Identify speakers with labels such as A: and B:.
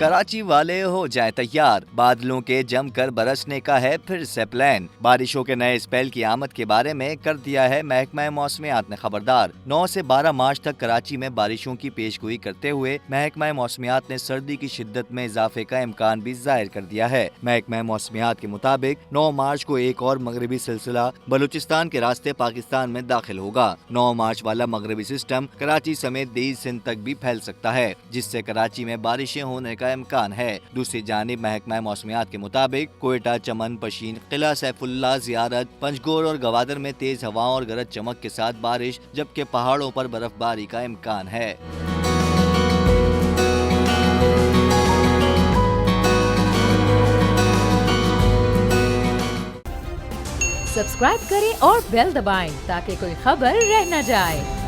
A: कराची वाले हो जाए तैयार, बादलों के जमकर बरसने का है फिर से प्लान। बारिशों के नए स्पेल की आमद के बारे में कर दिया है महकमा मौसमियात ने खबरदार। 9 से 12 मार्च तक कराची में बारिशों की पेशगोई करते हुए महकमा मौसमियात ने सर्दी की शिद्दत में इजाफे का इम्कान भी जाहिर कर दिया है। महकमा मौसमियात के मुताबिक 9 मार्च को एक और मगरबी सिलसिला बलूचिस्तान के रास्ते पाकिस्तान में दाखिल होगा। 9 मार्च वाला मगरबी सिस्टम कराची समेत देश सिंध तक भी फैल सकता है, जिससे कराची में बारिशें होने का इम्कान है। दूसरी जानिब महकमा मौसमियात के मुताबिक कोयटा, चमन, पशीन, किला सैफुल्लाह, जियारत, पंजगोर और गवादर में तेज हवाओं और गरज चमक के साथ बारिश, जबकि पहाड़ों पर बर्फबारी का इम्कान है।
B: सब्सक्राइब करें और बेल दबाएं ताकि कोई खबर रह न जाए।